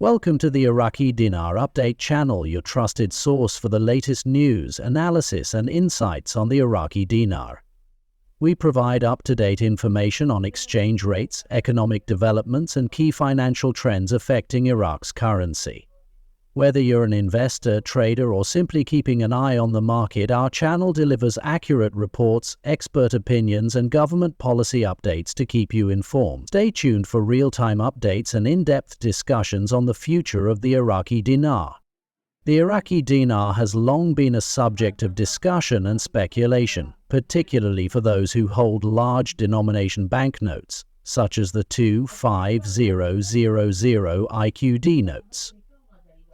Welcome to the Iraqi Dinar Update channel, your trusted source for the latest news, analysis and insights on the Iraqi dinar. We provide up-to-date information on exchange rates, economic developments and key financial trends affecting Iraq's currency. Whether you're an investor, trader or simply keeping an eye on the market, our channel delivers accurate reports, expert opinions and government policy updates to keep you informed. Stay tuned for real-time updates and in-depth discussions on the future of the Iraqi dinar. The Iraqi dinar has long been a subject of discussion and speculation, particularly for those who hold large denomination banknotes, such as the 25000 IQD notes.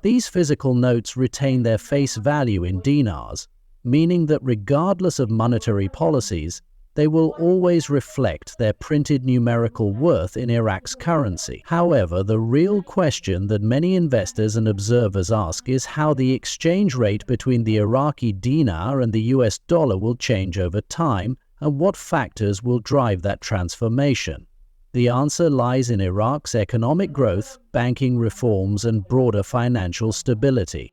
These physical notes retain their face value in dinars, meaning that regardless of monetary policies, they will always reflect their printed numerical worth in Iraq's currency. However, the real question that many investors and observers ask is how the exchange rate between the Iraqi dinar and the US dollar will change over time and what factors will drive that transformation. The answer lies in Iraq's economic growth, banking reforms and broader financial stability.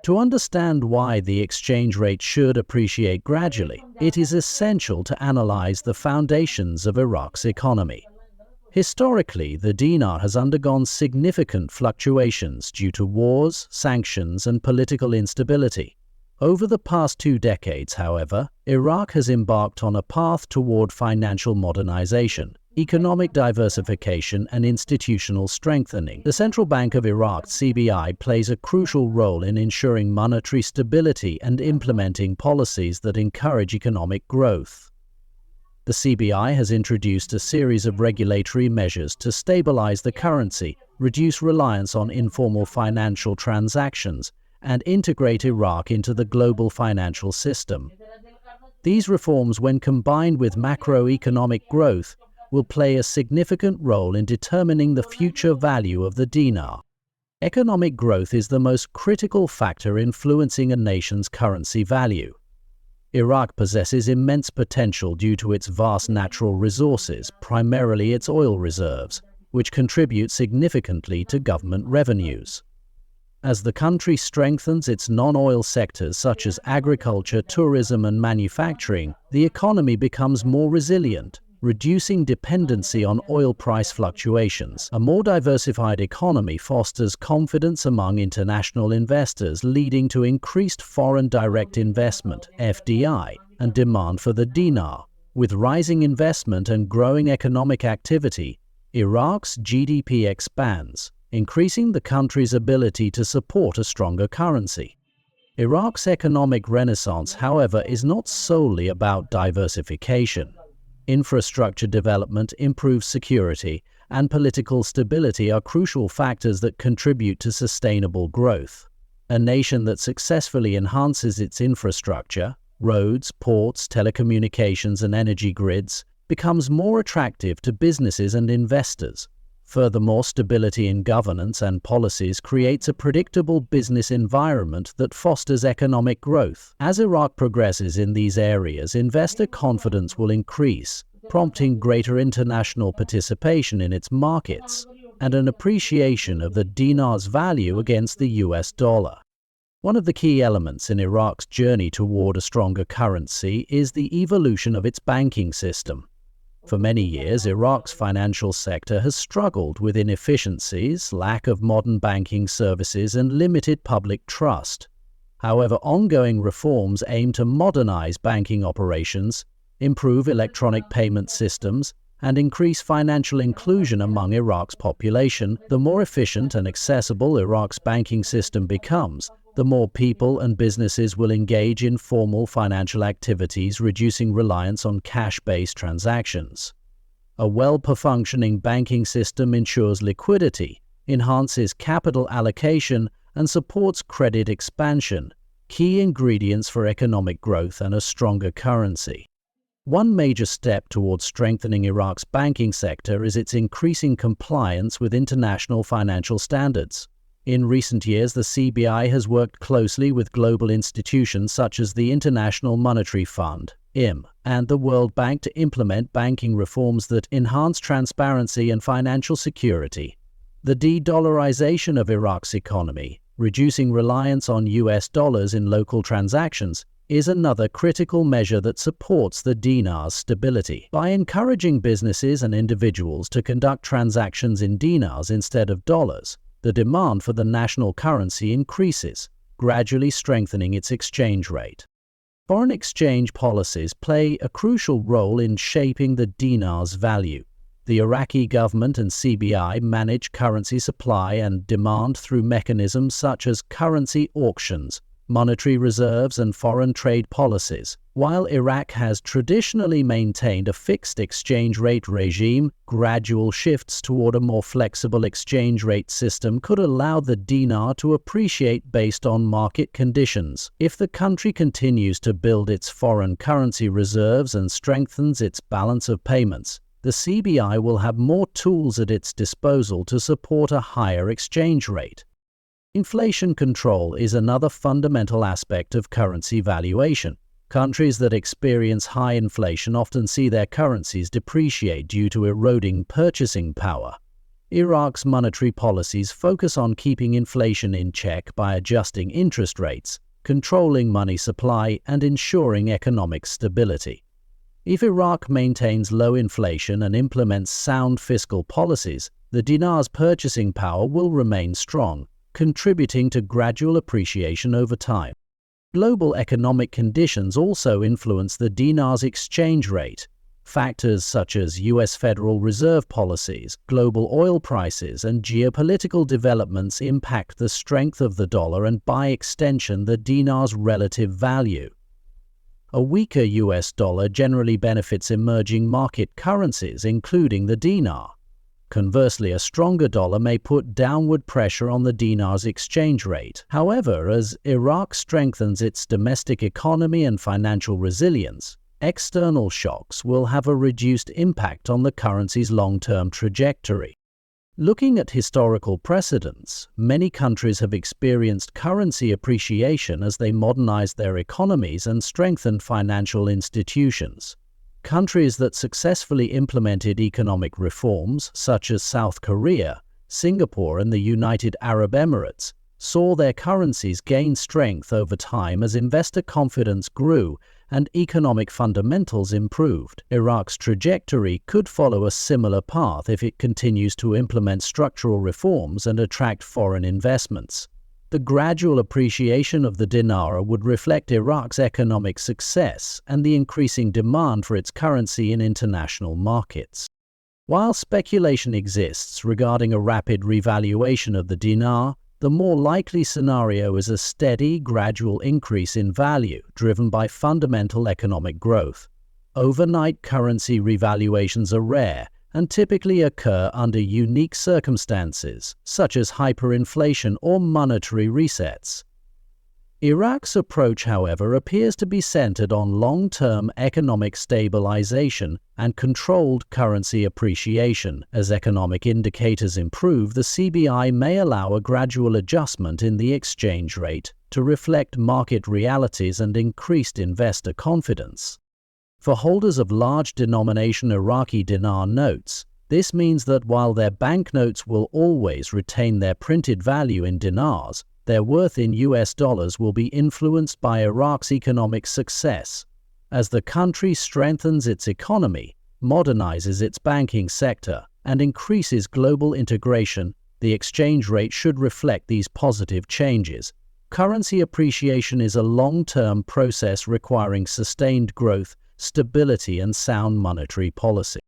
To understand why the exchange rate should appreciate gradually, it is essential to analyze the foundations of Iraq's economy. Historically, the dinar has undergone significant fluctuations due to wars, sanctions and political instability. Over the past 2 decades, however, Iraq has embarked on a path toward financial modernization, economic diversification and institutional strengthening. The Central Bank of Iraq, CBI, plays a crucial role in ensuring monetary stability and implementing policies that encourage economic growth. The CBI has introduced a series of regulatory measures to stabilize the currency, reduce reliance on informal financial transactions, and integrate Iraq into the global financial system. These reforms, when combined with macroeconomic growth, will play a significant role in determining the future value of the dinar. Economic growth is the most critical factor influencing a nation's currency value. Iraq possesses immense potential due to its vast natural resources, primarily its oil reserves, which contribute significantly to government revenues. As the country strengthens its non-oil sectors such as agriculture, tourism and manufacturing, the economy becomes more resilient, reducing dependency on oil price fluctuations. A more diversified economy fosters confidence among international investors, leading to increased foreign direct investment, FDI, and demand for the dinar. With rising investment and growing economic activity, Iraq's GDP expands, increasing the country's ability to support a stronger currency. Iraq's economic renaissance, however, is not solely about diversification. Infrastructure development, improved security, and political stability are crucial factors that contribute to sustainable growth. A nation that successfully enhances its infrastructure, roads, ports, telecommunications, and energy grids, becomes more attractive to businesses and investors. Furthermore, stability in governance and policies creates a predictable business environment that fosters economic growth. As Iraq progresses in these areas, investor confidence will increase, prompting greater international participation in its markets and an appreciation of the dinar's value against the US dollar. One of the key elements in Iraq's journey toward a stronger currency is the evolution of its banking system. For many years, Iraq's financial sector has struggled with inefficiencies, lack of modern banking services, and limited public trust. However, ongoing reforms aim to modernize banking operations, improve electronic payment systems, and increase financial inclusion among Iraq's population. The more efficient and accessible Iraq's banking system becomes, the more people and businesses will engage in formal financial activities, reducing reliance on cash-based transactions. A well-functioning banking system ensures liquidity, enhances capital allocation, and supports credit expansion, key ingredients for economic growth and a stronger currency. One major step towards strengthening Iraq's banking sector is its increasing compliance with international financial standards. In recent years, the CBI has worked closely with global institutions such as the International Monetary Fund, IM, and the World Bank to implement banking reforms that enhance transparency and financial security. The de-dollarization of Iraq's economy, reducing reliance on US dollars in local transactions, is another critical measure that supports the dinar's stability. By encouraging businesses and individuals to conduct transactions in dinars instead of dollars, the demand for the national currency increases, gradually strengthening its exchange rate. Foreign exchange policies play a crucial role in shaping the dinar's value. The Iraqi government and CBI manage currency supply and demand through mechanisms such as currency auctions, monetary reserves, and foreign trade policies. While Iraq has traditionally maintained a fixed exchange rate regime, gradual shifts toward a more flexible exchange rate system could allow the dinar to appreciate based on market conditions. If the country continues to build its foreign currency reserves and strengthens its balance of payments, the CBI will have more tools at its disposal to support a higher exchange rate. Inflation control is another fundamental aspect of currency valuation. Countries that experience high inflation often see their currencies depreciate due to eroding purchasing power. Iraq's monetary policies focus on keeping inflation in check by adjusting interest rates, controlling money supply, and ensuring economic stability. If Iraq maintains low inflation and implements sound fiscal policies, the dinar's purchasing power will remain strong, contributing to gradual appreciation over time. Global economic conditions also influence the dinar's exchange rate. Factors such as US Federal Reserve policies, global oil prices, and geopolitical developments impact the strength of the dollar and, by extension, the dinar's relative value. A weaker US dollar generally benefits emerging market currencies, including the dinar. Conversely, a stronger dollar may put downward pressure on the dinar's exchange rate. However, as Iraq strengthens its domestic economy and financial resilience, external shocks will have a reduced impact on the currency's long-term trajectory. Looking at historical precedents, many countries have experienced currency appreciation as they modernized their economies and strengthened financial institutions. Countries that successfully implemented economic reforms, such as South Korea, Singapore, and the United Arab Emirates, saw their currencies gain strength over time as investor confidence grew and economic fundamentals improved. Iraq's trajectory could follow a similar path if it continues to implement structural reforms and attract foreign investments. The gradual appreciation of the dinar would reflect Iraq's economic success and the increasing demand for its currency in international markets. While speculation exists regarding a rapid revaluation of the dinar, the more likely scenario is a steady, gradual increase in value driven by fundamental economic growth. Overnight currency revaluations are rare and typically occur under unique circumstances, such as hyperinflation or monetary resets. Iraq's approach, however, appears to be centered on long-term economic stabilization and controlled currency appreciation. As economic indicators improve, the CBI may allow a gradual adjustment in the exchange rate to reflect market realities and increased investor confidence. For holders of large-denomination Iraqi dinar notes, this means that while their banknotes will always retain their printed value in dinars, their worth in US dollars will be influenced by Iraq's economic success. As the country strengthens its economy, modernizes its banking sector, and increases global integration, the exchange rate should reflect these positive changes. Currency appreciation is a long-term process requiring sustained growth, stability, and sound monetary policy.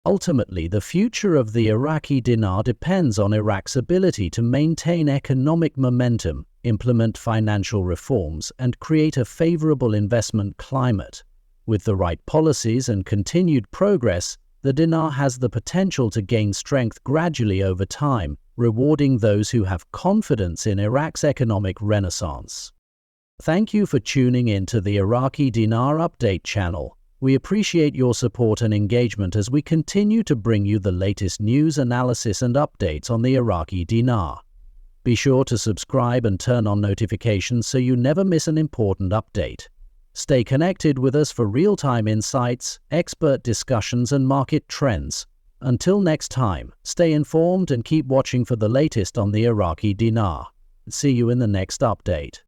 Ultimately, the future of the Iraqi dinar depends on Iraq's ability to maintain economic momentum, implement financial reforms, and create a favorable investment climate. With the right policies and continued progress, the dinar has the potential to gain strength gradually over time, rewarding those who have confidence in Iraq's economic renaissance. Thank you for tuning in to the Iraqi Dinar Update channel. We appreciate your support and engagement as we continue to bring you the latest news, analysis, and updates on the Iraqi dinar. Be sure to subscribe and turn on notifications so you never miss an important update. Stay connected with us for real-time insights, expert discussions, and market trends. Until next time, stay informed and keep watching for the latest on the Iraqi dinar. See you in the next update.